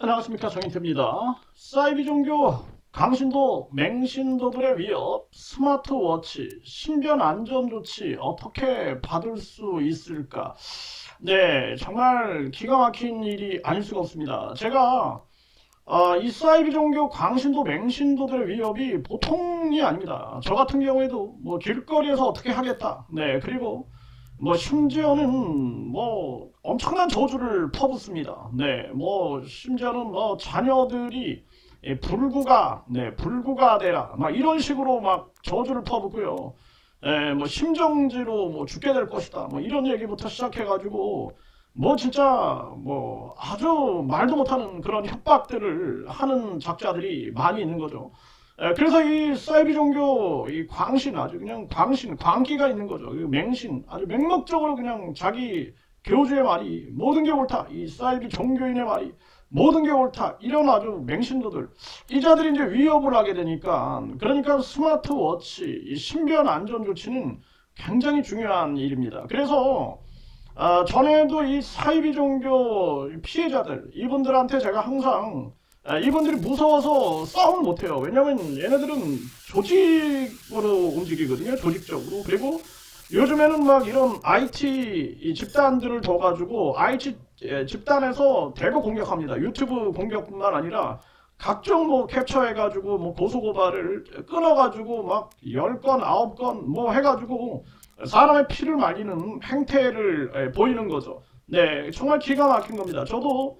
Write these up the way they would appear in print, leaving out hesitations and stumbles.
안녕하십니까, 정인태입니다. 사이비 종교, 강신도, 맹신도들의 위협, 스마트워치, 신변 안전 조치 어떻게 받을 수 있을까? 네, 정말 기가 막힌 일이 아닐 수가 없습니다. 제가 이 사이비 종교, 강신도, 맹신도들의 위협이 보통이 아닙니다. 저 같은 경우에도 뭐 길거리에서 어떻게 하겠다. 네, 그리고 뭐 심지어는 뭐 엄청난 저주를 퍼붓습니다. 네, 뭐 심지어는 뭐 자녀들이 불구가 되라, 막 이런 식으로 막 저주를 퍼붓고요. 뭐 심정지로 뭐 죽게 될 것이다, 뭐 이런 얘기부터 시작해가지고 뭐 진짜 뭐 아주 말도 못하는 그런 협박들을 하는 작자들이 많이 있는 거죠. 그래서 이 사이비 종교, 이 광신, 아주 그냥 광신, 광기가 있는 거죠. 이 맹신, 아주 맹목적으로 그냥 자기 교주의 말이 모든 게 옳다. 이 사이비 종교인의 말이 모든 게 옳다. 이런 아주 맹신도들. 이 자들이 이제 위협을 하게 되니까, 그러니까 스마트워치, 이 신변 안전 조치는 굉장히 중요한 일입니다. 그래서, 전에도 이 사이비 종교 피해자들, 이분들한테 제가 항상 이분들이 무서워서 싸움을 못해요. 왜냐면 얘네들은 조직으로 움직이거든요. 조직적으로. 그리고 요즘에는 막 이런 IT 집단들을 둬가지고 IT 집단에서 대거 공격합니다. 유튜브 공격뿐만 아니라 각종 뭐 캡처해가지고 뭐 고소고발을 끊어가지고 막 10건, 9건 뭐 해가지고 사람의 피를 말리는 행태를 보이는 거죠. 네, 정말 기가 막힌 겁니다. 저도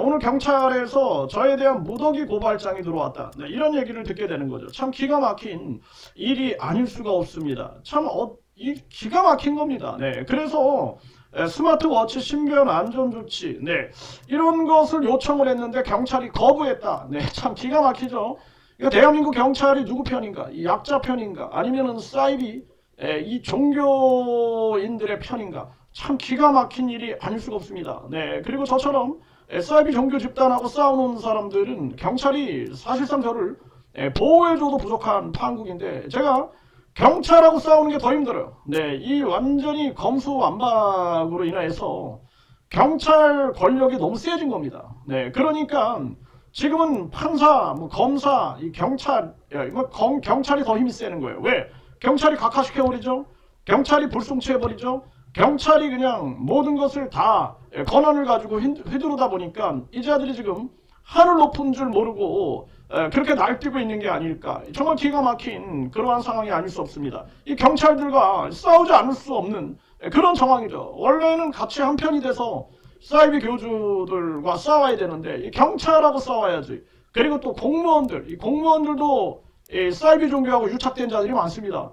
오늘 경찰에서 저에 대한 무더기 고발장이 들어왔다. 네, 이런 얘기를 듣게 되는 거죠. 참 기가 막힌 일이 아닐 수가 없습니다. 참 기가 막힌 겁니다. 네, 그래서 스마트워치 신변 안전조치, 네, 이런 것을 요청을 했는데 경찰이 거부했다. 네, 참 기가 막히죠. 이거 대한민국 경찰이 누구 편인가? 이 약자 편인가? 아니면은 사이비 이 종교인들의 편인가? 참 기가 막힌 일이 아닐 수가 없습니다. 네, 그리고 저처럼 사이비 종교 집단하고 싸우는 사람들은 경찰이 사실상 저를 보호해줘도 부족한 판국인데 제가 경찰하고 싸우는 게 더 힘들어요. 네, 이 완전히 검수완박으로 인해서 경찰 권력이 너무 세진 겁니다. 네, 그러니까 지금은 판사, 뭐 검사, 이 경찰, 이거 경찰이 더 힘이 세는 거예요. 왜? 경찰이 각하시켜버리죠. 경찰이 불송치해버리죠. 경찰이 그냥 모든 것을 다 권한을 가지고 휘두르다 보니까 이 자들이 지금 하늘 높은 줄 모르고 그렇게 날뛰고 있는 게 아닐까. 정말 기가 막힌 그러한 상황이 아닐 수 없습니다. 이 경찰들과 싸우지 않을 수 없는 그런 정황이죠. 원래는 같이 한편이 돼서 사이비 교주들과 싸워야 되는데 이 경찰하고 싸워야지. 그리고 또 공무원들, 이 공무원들도 이 사이비 종교하고 유착된 자들이 많습니다.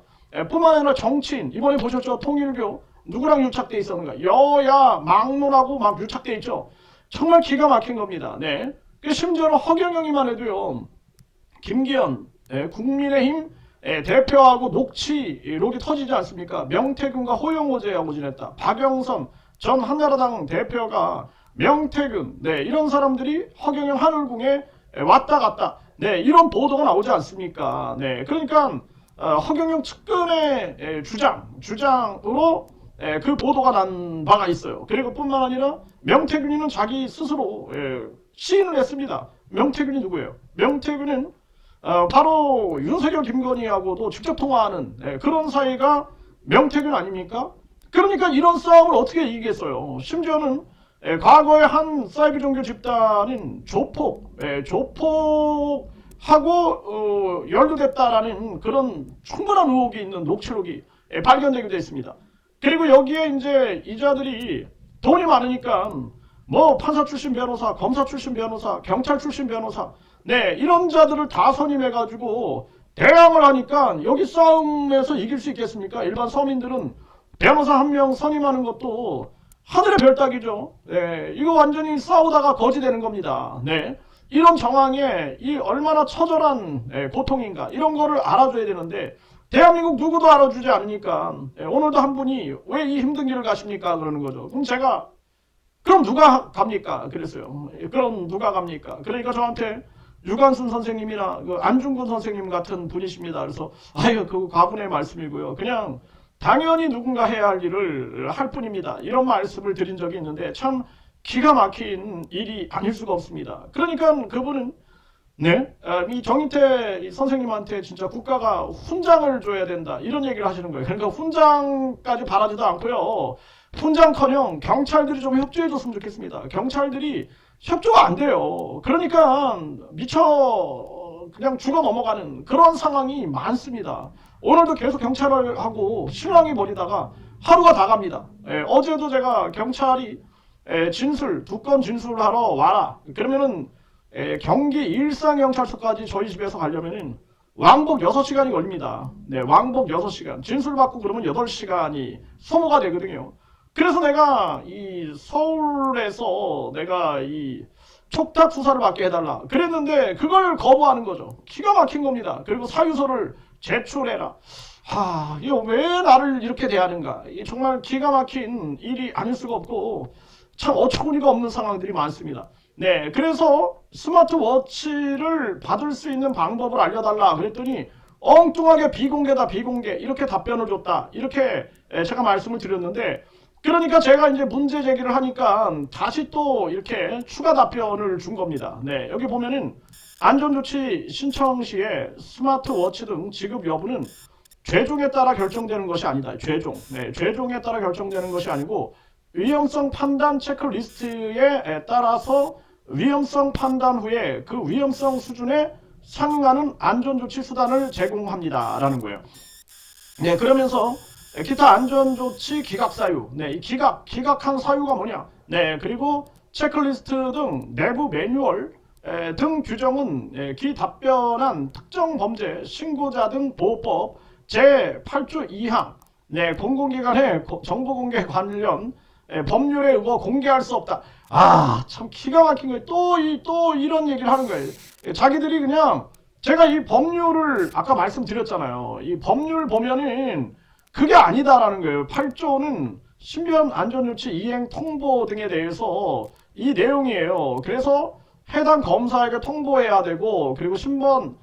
뿐만 아니라 정치인, 이번에 보셨죠? 통일교 누구랑 유착돼 있었는가? 여야 막론하고 막 유착돼 있죠. 정말 기가 막힌 겁니다. 네. 심지어는 허경영이만 해도요. 김기현 국민의힘 대표하고 녹취록이 터지지 않습니까? 명태균과 호영호제하고 지냈다. 박영선 전 한나라당 대표가 명태균 이런 사람들이 허경영 하늘궁에 왔다 갔다 이런 보도가 나오지 않습니까? 네, 그러니까 허경영 측근의 주장으로 그 보도가 난 바가 있어요. 그리고 뿐만 아니라 명태균이는 자기 스스로 시인을 했습니다. 명태균이 누구예요? 명태균은 바로 윤석열 김건희하고도 직접 통화하는 그런 사이가 명태균 아닙니까? 그러니까 이런 싸움을 어떻게 이기겠어요? 심지어는 과거에 한 사이비 종교 집단인 조폭하고 연루됐다라는 그런 충분한 의혹이 있는 녹취록이 발견되기도 했습니다. 그리고 여기에 이제 이자들이 돈이 많으니까 뭐 판사 출신 변호사, 검사 출신 변호사, 경찰 출신 변호사, 이런 자들을 다 선임해가지고 대항을 하니까 여기 싸움에서 이길 수 있겠습니까? 일반 서민들은 변호사 한 명 선임하는 것도 하늘의 별따기죠. 이거 완전히 싸우다가 거지 되는 겁니다. 이런 정황에 이 얼마나 처절한 고통인가 이런 거를 알아줘야 되는데 대한민국 누구도 알아주지 않으니까 오늘도 한 분이 왜 이 힘든 길을 가십니까? 그러는 거죠. 그럼 누가 갑니까? 그랬어요. 그럼 누가 갑니까? 그러니까 저한테 유관순 선생님이나 그 안중근 선생님 같은 분이십니다. 그래서 아유 그 과분의 말씀이고요. 그냥 당연히 누군가 해야 할 일을 할 뿐입니다. 이런 말씀을 드린 적이 있는데 참 기가 막힌 일이 아닐 수가 없습니다. 그러니까 그분은 네, 이 정인태 선생님한테 진짜 국가가 훈장을 줘야 된다 이런 얘기를 하시는 거예요. 그러니까 훈장까지 바라지도 않고요. 훈장커녕 경찰들이 좀 협조해줬으면 좋겠습니다. 경찰들이 협조가 안 돼요. 그러니까 미쳐 그냥 죽어 넘어가는 그런 상황이 많습니다. 오늘도 계속 경찰하고 실랑이 벌이다가 하루가 다 갑니다. 어제도 제가 경찰이 진술, 두 건 진술하러 와라. 그러면은 경기 일산경찰서까지 저희 집에서 가려면은 왕복 6시간이 걸립니다. 네, 왕복 6시간. 진술 받고 그러면 8시간이 소모가 되거든요. 그래서 내가 이 서울에서 내가 이 촉탁 수사를 받게 해달라 그랬는데 그걸 거부하는 거죠. 기가 막힌 겁니다. 그리고 사유서를 제출해라. 이거 왜 나를 이렇게 대하는가. 이게 정말 기가 막힌 일이 아닐 수가 없고 참 어처구니가 없는 상황들이 많습니다. 네, 그래서 스마트워치를 받을 수 있는 방법을 알려달라 그랬더니 엉뚱하게 비공개다 비공개 이렇게 답변을 줬다 이렇게 제가 말씀을 드렸는데 그러니까 제가 이제 문제 제기를 하니까 다시 또 이렇게 추가 답변을 준 겁니다. 네, 여기 보면은 안전조치 신청 시에 스마트워치 등 지급 여부는 죄종에 따라 결정되는 것이 아니다. 죄종. 네, 죄종에 따라 결정되는 것이 아니고 위험성 판단 체크리스트에 따라서 위험성 판단 후에 그 위험성 수준에 상응하는 안전조치 수단을 제공합니다. 라는 거예요. 네, 그러면서 기타 안전조치 기각사유. 네, 이 기각한 사유가 뭐냐. 네, 그리고 체크리스트 등 내부 매뉴얼 등 규정은 기 답변한 특정 범죄 신고자 등 보호법 제8조 2항 네, 공공기관의 정보공개 관련 법률에 의거 공개할 수 없다. 참 기가 막힌 거예요. 또 이런 얘기를 하는 거예요. 자기들이 그냥 제가 이 법률을 아까 말씀드렸잖아요. 이 법률 보면은 그게 아니다라는 거예요. 8조는 신변 안전조치 이행 통보 등에 대해서 이 내용이에요. 그래서 해당 검사에게 통보해야 되고 그리고 신변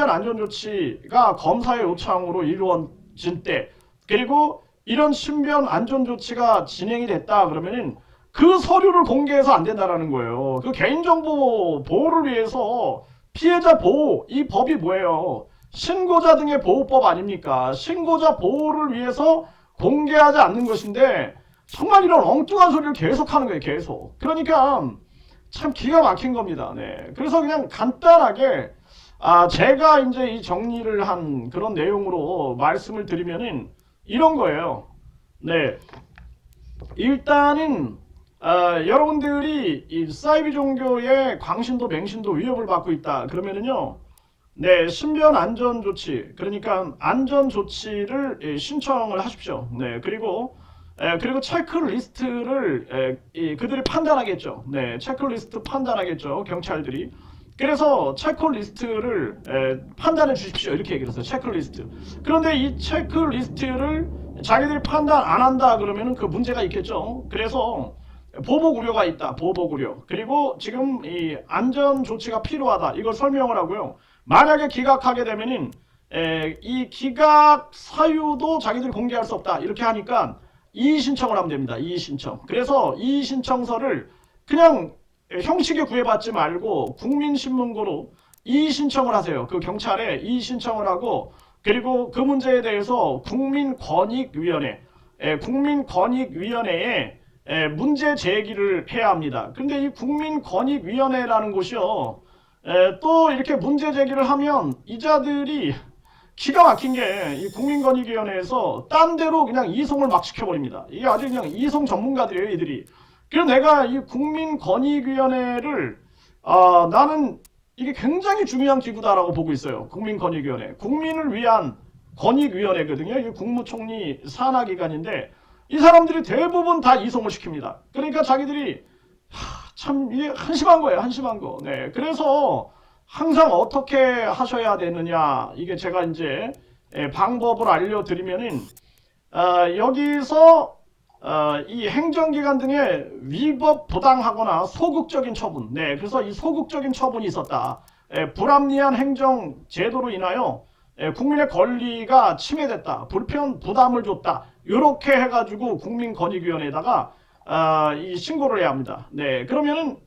안전조치가 검사의 요청으로 이루어진 때 그리고 이런 신변 안전조치가 진행이 됐다 그러면은 그 서류를 공개해서 안 된다라는 거예요. 그 개인정보 보호를 위해서 피해자 보호 이 법이 뭐예요? 신고자 등의 보호법 아닙니까? 신고자 보호를 위해서 공개하지 않는 것인데 정말 이런 엉뚱한 소리를 계속 하는 거예요. 계속. 그러니까 참 기가 막힌 겁니다. 네. 그래서 그냥 간단하게 제가 이제 이 정리를 한 그런 내용으로 말씀을 드리면은 이런 거예요. 네. 일단은 여러분들이 이 사이비 종교의 광신도 맹신도 위협을 받고 있다. 그러면은요. 네, 신변 안전 조치. 그러니까 안전 조치를 신청을 하십시오. 네. 그리고 체크리스트를 그들이 판단하겠죠. 네, 체크리스트 판단하겠죠. 경찰들이. 그래서 체크리스트를 판단해 주십시오. 이렇게 얘기를 했어요. 체크리스트. 그런데 이 체크리스트를 자기들이 판단 안 한다 그러면은 그 문제가 있겠죠. 그래서 보복 우려가 있다. 보복 우려. 그리고 지금 이 안전 조치가 필요하다. 이걸 설명을 하고요. 만약에 기각하게 되면은 이 기각 사유도 자기들이 공개할 수 없다. 이렇게 하니까 이의 신청을 하면 됩니다. 이의 신청. 그래서 이의 신청서를 그냥 형식에 구애받지 말고 국민신문고로 이의 신청을 하세요. 그 경찰에 이의 신청을 하고 그리고 그 문제에 대해서 국민권익위원회에 문제 제기를 해야 합니다. 근데 이 국민권익위원회라는 곳이요. 또 이렇게 문제 제기를 하면 이자들이 기가 막힌 게 이 국민권익위원회에서 딴 데로 그냥 이송을 막 시켜버립니다. 이게 아주 그냥 이송 전문가들이에요, 이들이. 그래서 내가 이 국민권익위원회를 나는 이게 굉장히 중요한 기구다라고 보고 있어요. 국민권익위원회. 국민을 위한 권익위원회거든요. 이게 국무총리 산하기관인데 이 사람들이 대부분 다 이송을 시킵니다. 그러니까 자기들이 참 이게 한심한 거예요. 한심한 거. 네. 그래서 항상 어떻게 하셔야 되느냐 이게 제가 이제 방법을 알려드리면은 여기서 이 행정기관 등의 위법 부당하거나 소극적인 처분 네 그래서 이 소극적인 처분이 있었다 불합리한 행정 제도로 인하여 국민의 권리가 침해됐다 불편 부담을 줬다 이렇게 해가지고 국민권익위원회에다가 이 신고를 해야 합니다. 네, 그러면은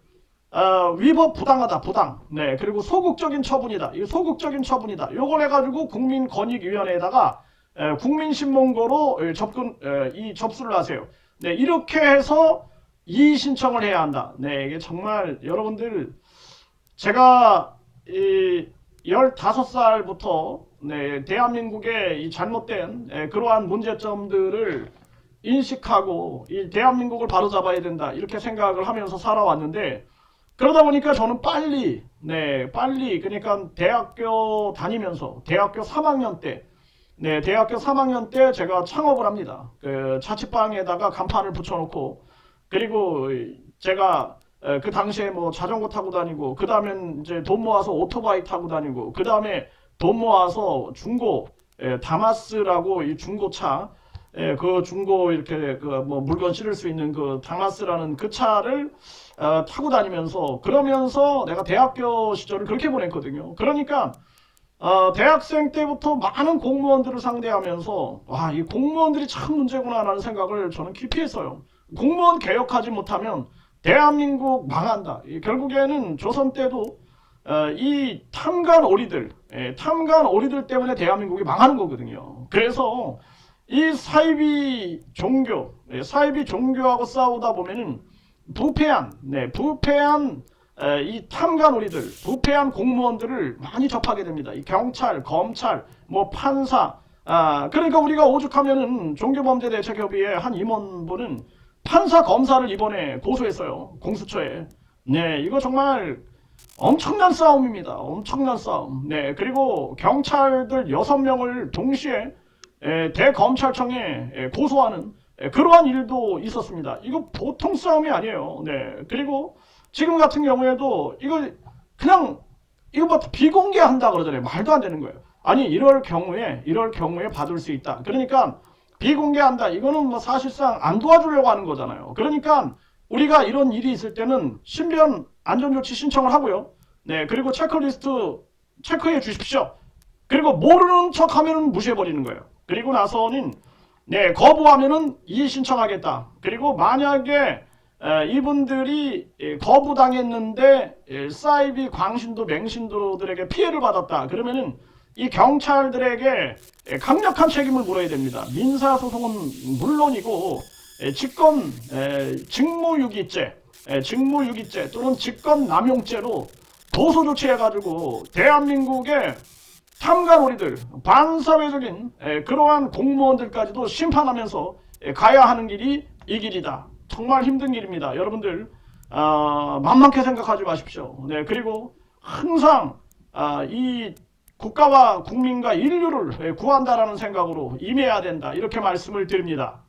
위법 부당하다, 부당. 네, 그리고 소극적인 처분이다. 이 소극적인 처분이다. 요걸 해가지고 국민권익위원회에다가 국민신문고로 이 접수를 하세요. 네, 이렇게 해서 이의 신청을 해야 한다. 네, 이게 정말 여러분들 제가 이 15살부터 네, 대한민국의 이 잘못된 그러한 문제점들을 인식하고 이 대한민국을 바로잡아야 된다 이렇게 생각을 하면서 살아왔는데 그러다 보니까 저는 빨리 그러니까 대학교 다니면서 대학교 3학년 때 대학교 3학년 때 제가 창업을 합니다. 그 자취방에다가 간판을 붙여놓고 그리고 제가 그 당시에 뭐 자전거 타고 다니고 그 다음엔 이제 돈 모아서 오토바이 타고 다니고 그 다음에 돈 모아서 중고 다마스라고 이 중고차 그 중고 이렇게 그 뭐 물건 실을 수 있는 그 다마스라는 그 차를 타고 다니면서 그러면서 내가 대학교 시절을 그렇게 보냈거든요. 그러니까 대학생 때부터 많은 공무원들을 상대하면서 와, 이 공무원들이 참 문제구나라는 생각을 저는 깊이 했어요. 공무원 개혁하지 못하면 대한민국 망한다. 결국에는 조선 때도 이 탐관 오리들 때문에 대한민국이 망하는 거거든요. 그래서 이 사이비 종교하고 싸우다 보면은 부패한 이 탐관오리들, 부패한 공무원들을 많이 접하게 됩니다. 이 경찰, 검찰, 뭐 판사, 그러니까 우리가 오죽하면은 종교범죄대책협의회 한 임원분은 판사, 검사를 이번에 고소했어요. 공수처에. 네, 이거 정말 엄청난 싸움입니다. 엄청난 싸움. 네, 그리고 경찰들 6명을 동시에 대검찰청에 고소하는 그러한 일도 있었습니다. 이거 보통 싸움이 아니에요. 네, 그리고 지금 같은 경우에도 이거 그냥 이거 뭐 비공개한다 그러잖아요. 말도 안 되는 거예요. 아니 이럴 경우에 받을 수 있다. 그러니까 비공개한다. 이거는 뭐 사실상 안 도와주려고 하는 거잖아요. 그러니까 우리가 이런 일이 있을 때는 신변 안전조치 신청을 하고요. 네, 그리고 체크리스트 체크해 주십시오. 그리고 모르는 척하면은 무시해버리는 거예요. 그리고 나서는 네, 거부하면은 이의 신청하겠다. 그리고 만약에 이분들이 거부당했는데 사이비 광신도 맹신도들에게 피해를 받았다. 그러면은 이 경찰들에게 강력한 책임을 물어야 됩니다. 민사소송은 물론이고 직무유기죄 또는 직권남용죄로 고소조치해가지고 대한민국의 탐관오리들, 반사회적인 그러한 공무원들까지도 심판하면서 가야 하는 길이 이 길이다. 정말 힘든 길입니다. 여러분들 만만하게 생각하지 마십시오. 네, 그리고 항상 이 국가와 국민과 인류를 구한다라는 생각으로 임해야 된다. 이렇게 말씀을 드립니다.